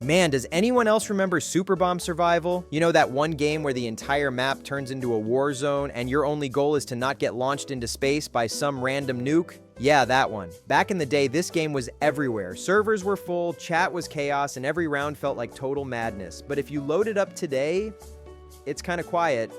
Man, does anyone else remember Super Bomb Survival? You know, that one game where the entire map turns into a war zone and your only goal is to not get launched into space by some random nuke? Yeah, that one. Back in the day, this game was everywhere. Servers were full, chat was chaos, and every round felt like total madness. But if you load it up today, it's kind of quiet.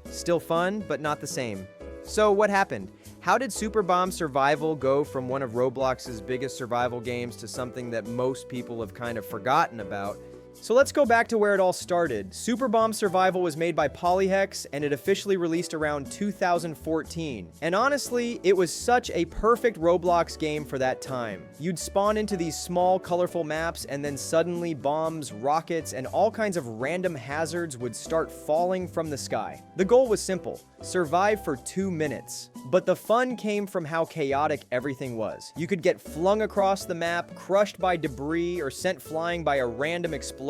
Still fun, but not the same. So what happened? How did Super Bomb Survival go from one of Roblox's biggest survival games to something that most people have kind of forgotten about? So let's go back to where it all started. Super Bomb Survival was made by Polyhex, and it officially released around 2014. And honestly, it was such a perfect Roblox game for that time. You'd spawn into these small, colorful maps, and then suddenly bombs, rockets, and all kinds of random hazards would start falling from the sky. The goal was simple: survive for 2 minutes. But the fun came from how chaotic everything was. You could get flung across the map, crushed by debris, or sent flying by a random explosion,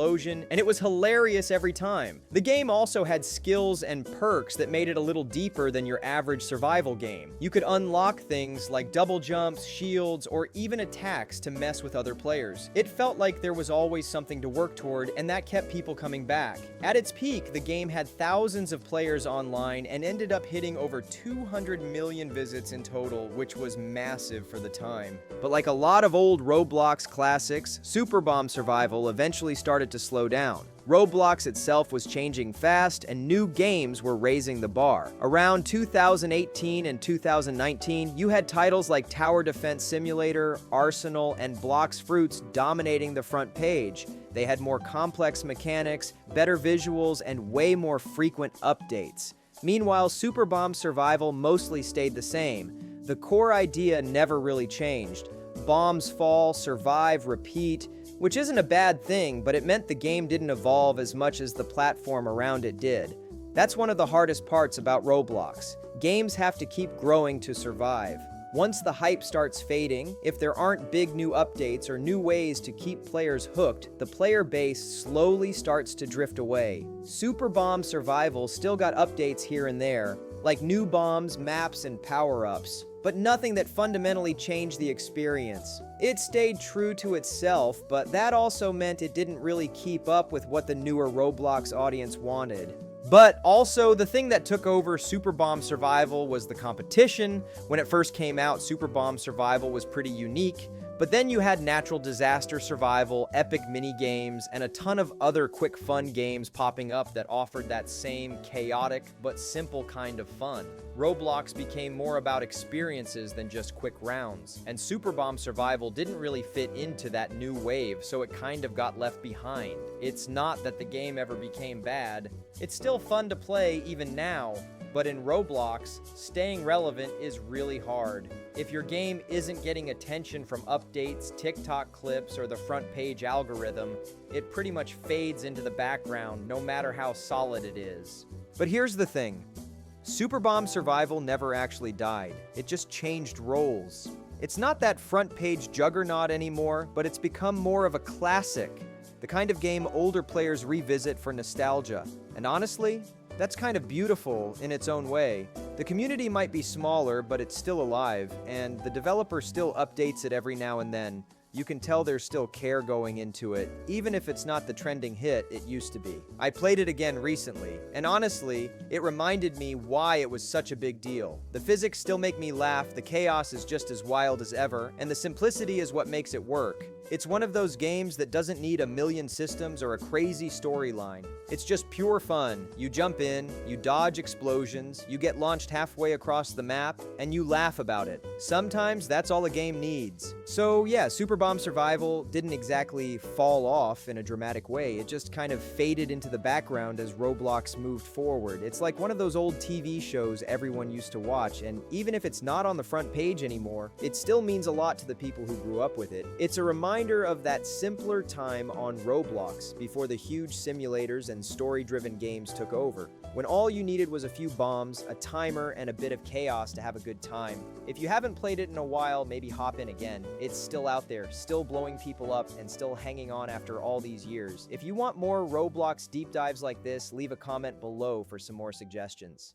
and it was hilarious every time. The game also had skills and perks that made it a little deeper than your average survival game. You could unlock things like double jumps, shields, or even attacks to mess with other players. It felt like there was always something to work toward, and that kept people coming back. At its peak, the game had thousands of players online and ended up hitting over 200 million visits in total, which was massive for the time. But like a lot of old Roblox classics, Super Bomb Survival eventually started to slow down. Roblox itself was changing fast, and new games were raising the bar. Around 2018 and 2019, you had titles like Tower Defense Simulator, Arsenal, and Blox Fruits dominating the front page. They had more complex mechanics, better visuals, and way more frequent updates. Meanwhile, Super Bomb Survival mostly stayed the same. The core idea never really changed. Bombs fall, survive, repeat, which isn't a bad thing, but it meant the game didn't evolve as much as the platform around it did. That's one of the hardest parts about Roblox. Games have to keep growing to survive. Once the hype starts fading, if there aren't big new updates or new ways to keep players hooked, the player base slowly starts to drift away. Super Bomb Survival still got updates here and there, like new bombs, maps, and power-ups, but nothing that fundamentally changed the experience. It stayed true to itself, but that also meant it didn't really keep up with what the newer Roblox audience wanted. But also, the thing that took over Super Bomb Survival was the competition. When it first came out, Super Bomb Survival was pretty unique, but then you had Natural Disaster Survival, epic mini games, and a ton of other quick fun games popping up that offered that same chaotic but simple kind of fun. Roblox became more about experiences than just quick rounds, and Super Bomb Survival didn't really fit into that new wave, so it kind of got left behind. It's not that the game ever became bad. It's still fun to play even now, but in Roblox, staying relevant is really hard. If your game isn't getting attention from updates, TikTok clips, or the front page algorithm, it pretty much fades into the background no matter how solid it is. But here's the thing. Super Bomb Survival never actually died. It just changed roles. It's not that front page juggernaut anymore, but it's become more of a classic, the kind of game older players revisit for nostalgia. And honestly, that's kind of beautiful in its own way. The community might be smaller, but it's still alive, and the developer still updates it every now and then. You can tell there's still care going into it, even if it's not the trending hit it used to be. I played it again recently, and honestly, it reminded me why it was such a big deal. The physics still make me laugh, the chaos is just as wild as ever, and the simplicity is what makes it work. It's one of those games that doesn't need a million systems or a crazy storyline. It's just pure fun. You jump in, you dodge explosions, you get launched halfway across the map, and you laugh about it. Sometimes that's all a game needs. So yeah, Super Bomb Survival didn't exactly fall off in a dramatic way. It just kind of faded into the background as Roblox moved forward. It's like one of those old TV shows everyone used to watch, and even if it's not on the front page anymore, it still means a lot to the people who grew up with it. It's a reminder of that simpler time on Roblox before the huge simulators and story-driven games took over, when all you needed was a few bombs, a timer, and a bit of chaos to have a good time. If you haven't played it in a while, maybe hop in again. It's still out there, still blowing people up, and still hanging on after all these years. If you want more Roblox deep dives like this, leave a comment below for some more suggestions.